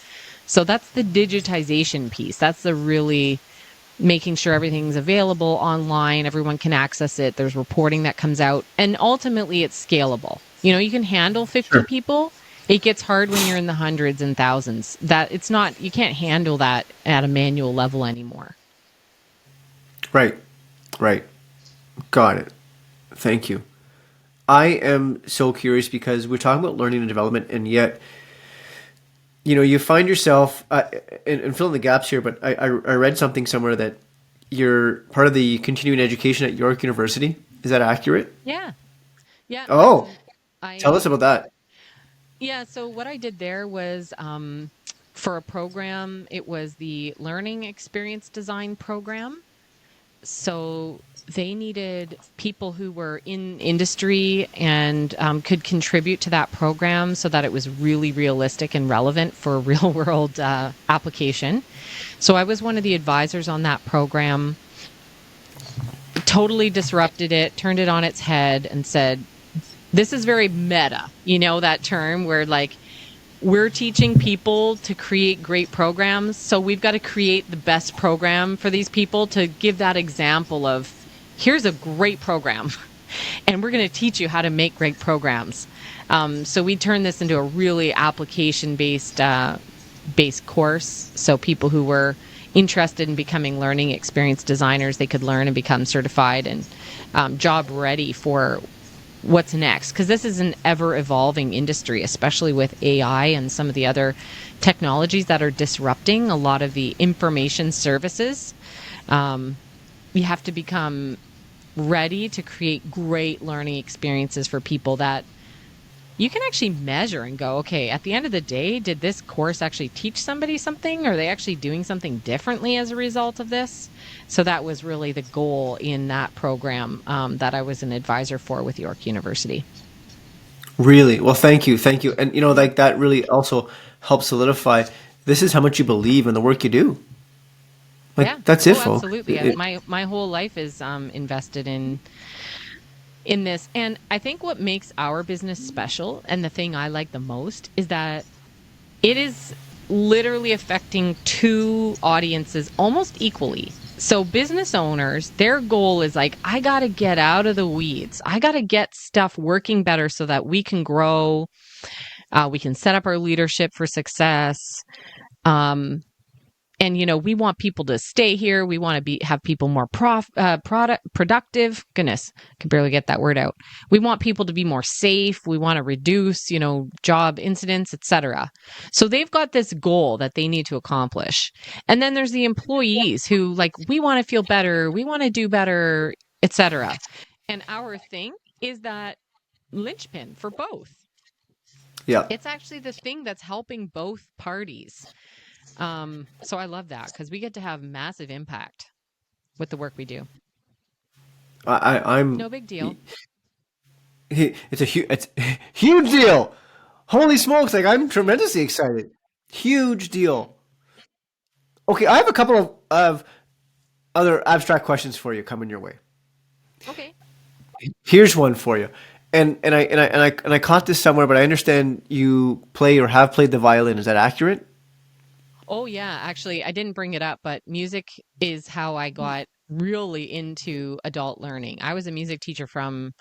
So that's the digitization piece. That's the really making sure everything's available online, everyone can access it. There's reporting that comes out, and ultimately it's scalable. You can handle 50 Sure. people. It gets hard when you're in the hundreds and thousands. That it's not, you can't handle that at a manual level anymore. Right. Right. Got it. Thank you. I am so curious because we're talking about learning and development, and yet you find yourself, and fill in the gaps here, but I read something somewhere that you're part of the continuing education at York University. Is that accurate? Yeah. Yeah. Oh, tell us I about that. Yeah, so what I did there was for a program, it was the Learning Experience Design program. So they needed people who were in industry and could contribute to that program so that it was really realistic and relevant for real world application. So I was one of the advisors on that program, totally disrupted it, turned it on its head, and said, this is very meta, that term where like we're teaching people to create great programs. So we've got to create the best program for these people to give that example of here's a great program and we're going to teach you how to make great programs. So we turned this into a really application based course. So people who were interested in becoming learning experience designers, they could learn and become certified and job ready for what's next, because this is an ever evolving industry, especially with AI and some of the other technologies that are disrupting a lot of the information services. You have to become ready to create great learning experiences for people that you can actually measure and go, okay, at the end of the day, did this course actually teach somebody something? Are they actually doing something differently as a result of this? So that was really the goal in that program that I was an advisor for with York University. Really? Well, thank you. Thank you. And like that really also helps solidify this is how much you believe in the work you do. Yeah. Like that's it, Oh, folks. absolutely. My whole life is invested in this. And I think what makes our business special and the thing I like the most is that it is literally affecting two audiences almost equally. So business owners, their goal is like, I got to get out of the weeds. I got to get stuff working better so that we can grow. We can set up our leadership for success. Um, and we want people to stay here. We want to have people more productive. Goodness, I can barely get that word out. We want people to be more safe. We want to reduce job incidents, etc. So they've got this goal that they need to accomplish. And then there's the employees who like, we want to feel better, we want to do better, etc. And our thing is that linchpin for both. Yeah. It's actually the thing that's helping both parties. So I love that because we get to have massive impact with the work we do. I'm No big deal. it's a huge deal. Holy smokes, like I'm tremendously excited. Huge deal. Okay, I have a couple of other abstract questions for you coming your way. Okay. Here's one for you. And I caught this somewhere, but I understand you play or have played the violin. Is that accurate? Oh, yeah. Actually, I didn't bring it up, but music is how I got really into adult learning. I was a music teacher from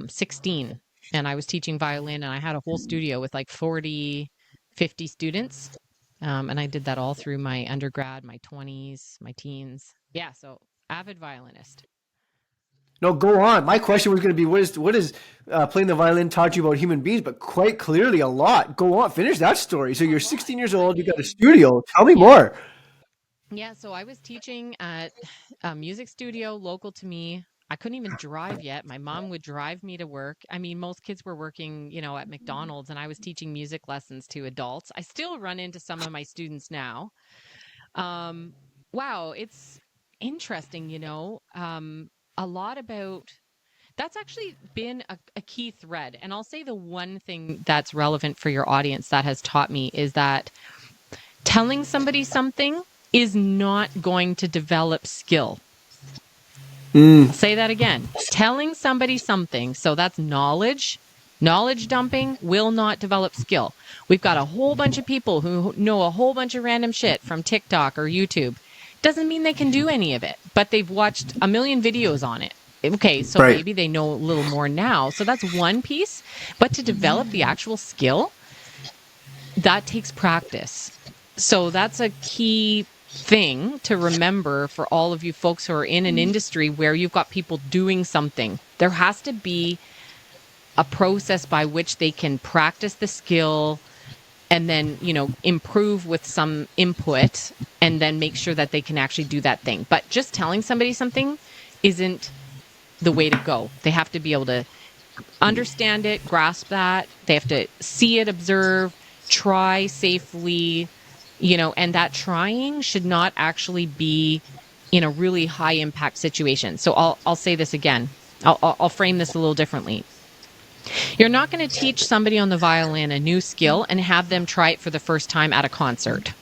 16, and I was teaching violin, and I had a whole studio with like 40, 50 students. And I did that all through my undergrad, my 20s, my teens. Yeah, so avid violinist. No, go on. My question was going to be, what is playing the violin taught you about human beings? But quite clearly, a lot. Go on, finish that story. So A you're lot. 16 years I old. You got a mean, studio. Tell me yeah. more. Yeah, so I was teaching at a music studio local to me. I couldn't even drive yet. My mom would drive me to work. I mean, most kids were working, at McDonald's, and I was teaching music lessons to adults. I still run into some of my students now. Um, wow, it's interesting, a lot about that's actually been a key thread. And I'll say the one thing that's relevant for your audience that has taught me is that telling somebody something is not going to develop skill. Mm, I'll say that again. Telling somebody something, so that's knowledge. Knowledge dumping will not develop skill. We've got a whole bunch of people who know a whole bunch of random shit from TikTok or YouTube. Doesn't mean they can do any of it, but they've watched a million videos on it. Okay, so right. maybe they know a little more now. So that's one piece. But to develop the actual skill, that takes practice. So that's a key thing to remember for all of you folks who are in an industry where you've got people doing something. There has to be a process by which they can practice the skill and then, improve with some input, and then make sure that they can actually do that thing. But just telling somebody something isn't the way to go. They have to be able to understand it, grasp that. They have to see it, observe, try safely, and that trying should not actually be in a really high impact situation. So I'll say this again. I'll frame this a little differently. You're not going to teach somebody on the violin a new skill and have them try it for the first time at a concert,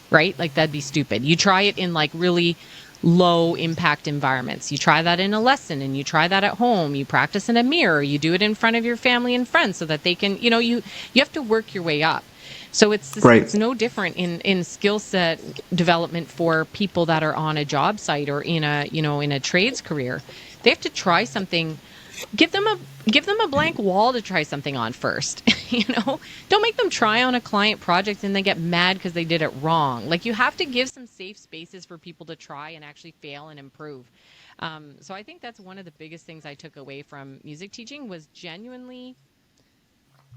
right? Like, that'd be stupid. You try it in like really low impact environments. You try that in a lesson, and you try that at home. You practice in a mirror. You do it in front of your family and friends so that they can, you have to work your way up. So it's no different in skill set development for people that are on a job site or in a trades career. They have to try something. Give them a blank wall to try something on first. Don't make them try on a client project and they get mad because they did it wrong. Like, you have to give some safe spaces for people to try and actually fail and improve. So I think that's one of the biggest things I took away from music teaching, was genuinely,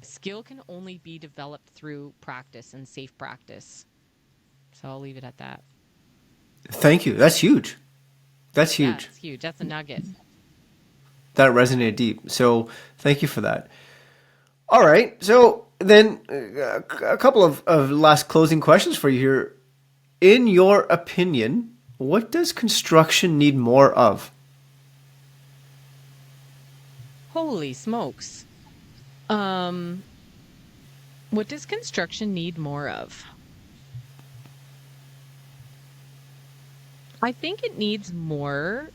skill can only be developed through practice and safe practice. So I'll leave it at that. Thank you. That's huge. That's huge. Yeah, it's huge. That's a nugget. That resonated deep. So thank you for that. All right. So then a couple of last closing questions for you here. In your opinion, what does construction need more of? Holy smokes. What does construction need more of? I think it needs more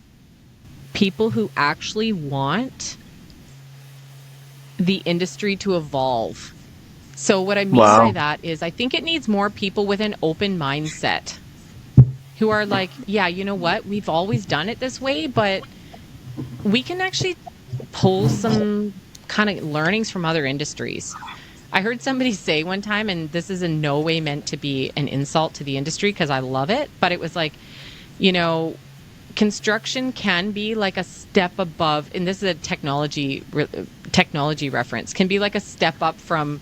people who actually want the industry to evolve. So what I mean by that is, I think it needs more people with an open mindset who are like, yeah, you know what? We've always done it this way, but we can actually pull some kind of learnings from other industries. I heard somebody say one time, and this is in no way meant to be an insult to the industry because I love it, but it was like, construction can be like a step above, and this is a technology reference, can be like a step up from,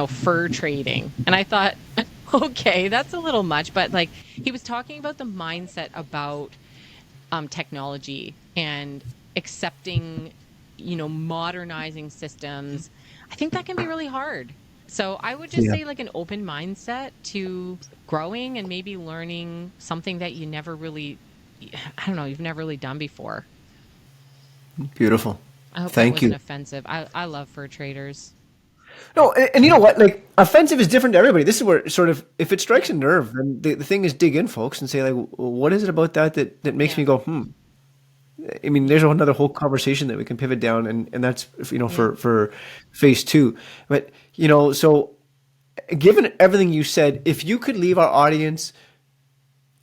fur trading. And I thought, okay, that's a little much, but like, he was talking about the mindset about technology and accepting, modernizing systems. I think that can be really hard. So I would just say, like, an open mindset to growing and maybe learning something that you never really, you've never really done before. Beautiful. I hope Thank that wasn't offensive. I love fur traders. No, and you know what? Like, offensive is different to everybody. This is where sort of, if it strikes a nerve, then the thing is dig in, folks, and say, like, what is it about that makes me go, I mean, there's another whole conversation that we can pivot down, and that's, for phase 2. But, so given everything you said, if you could leave our audience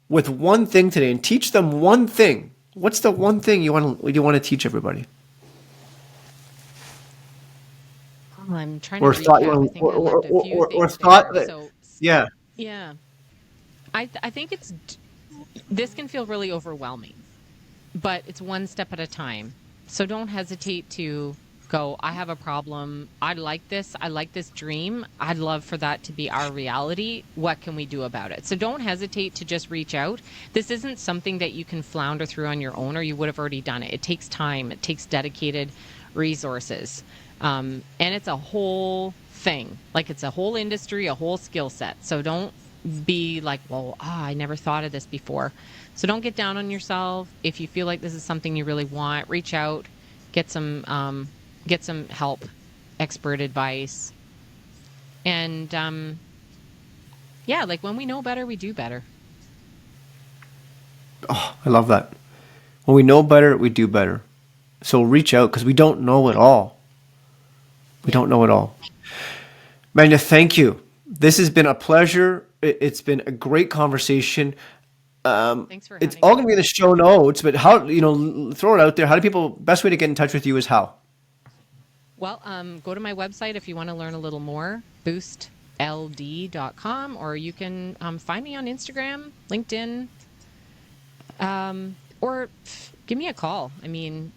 with one thing today and teach them one thing, what's the one thing you want to teach everybody? I'm trying to recap. I think I left a few things there. So, yeah. Yeah. I think this can feel really overwhelming, but it's one step at a time. So don't hesitate to go, I have a problem. I like this dream. I'd love for that to be our reality. What can we do about it? So don't hesitate to just reach out. This isn't something that you can flounder through on your own, or you would have already done it. It takes time. It takes dedicated resources. And it's a whole thing. Like, it's a whole industry, a whole skill set. So don't be like, well, I never thought of this before. So don't get down on yourself. If you feel like this is something you really want, reach out, get some help, expert advice. And like, when we know better, we do better. Oh, I love that. When we know better, we do better. So reach out, because we don't know it all. We don't know it all. Manja, thank you. This has been a pleasure. It's been a great conversation. Thanks for having me. It's all going to be in the show notes, but how, throw it out there. How do people, best way to get in touch with you is how? Well, go to my website if you want to learn a little more, boostld.com, or you can find me on Instagram, LinkedIn, or give me a call. I mean,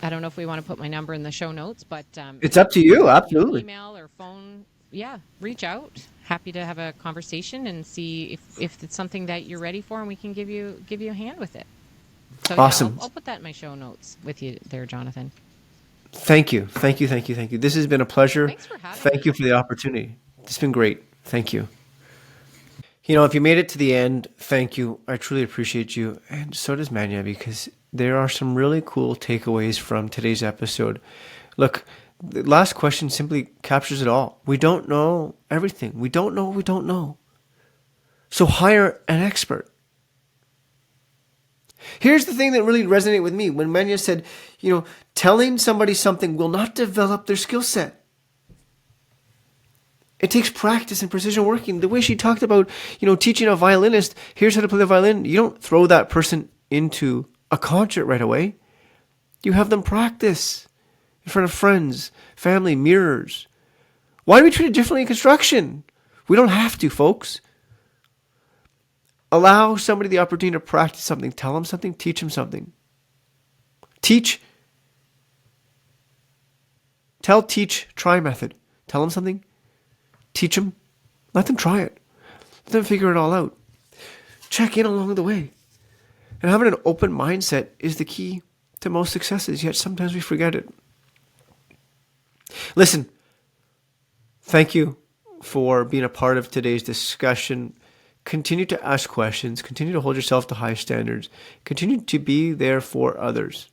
I don't know if we want to put my number in the show notes, but it's up to you. Absolutely. Email or phone yeah, reach out. Happy to have a conversation and see if it's something that you're ready for, and we can give you a hand with it. So yeah, Awesome. I'll put that in my show notes with you there, Jonathan. Thank you. Thank you. Thank you. Thank you. This has been a pleasure. Thanks for having Thank you me. for the opportunity. It's been great. Thank you. You know, if you made it to the end, thank you. I truly appreciate you. And so does Manya, because there are some really cool takeaways from today's episode. Look, the last question simply captures it all. We don't know everything. We don't know what we don't know. So hire an expert. Here's the thing that really resonated with me when Manya said, telling somebody something will not develop their skill set. It takes practice and precision working. The way she talked about, teaching a violinist, here's how to play the violin. You don't throw that person into a concert right away. You have them practice in front of friends, family, mirrors. Why do we treat it differently in construction? We don't have to, folks. Allow somebody the opportunity to practice something. Tell them something. Teach them something. Teach. Tell, teach, try method. Tell them something. Teach them. Let them try it. Let them figure it all out. Check in along the way. And having an open mindset is the key to most successes, yet sometimes we forget it. Listen, thank you for being a part of today's discussion. Continue to ask questions. Continue to hold yourself to high standards. Continue to be there for others.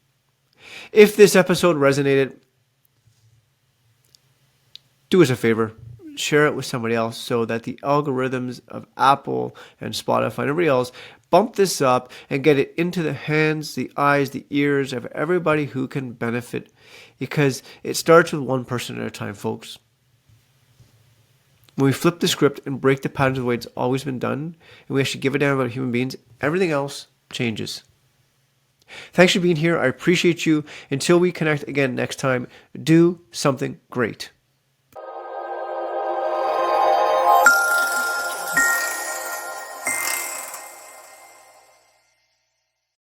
If this episode resonated, do us a favor. Share it with somebody else so that the algorithms of Apple and Spotify and everybody else bump this up and get it into the hands, the eyes, the ears of everybody who can benefit. Because it starts with one person at a time, folks. When we flip the script and break the patterns of the way it's always been done, and we actually give a damn about human beings, everything else changes. Thanks for being here. I appreciate you. Until we connect again next time, do something great.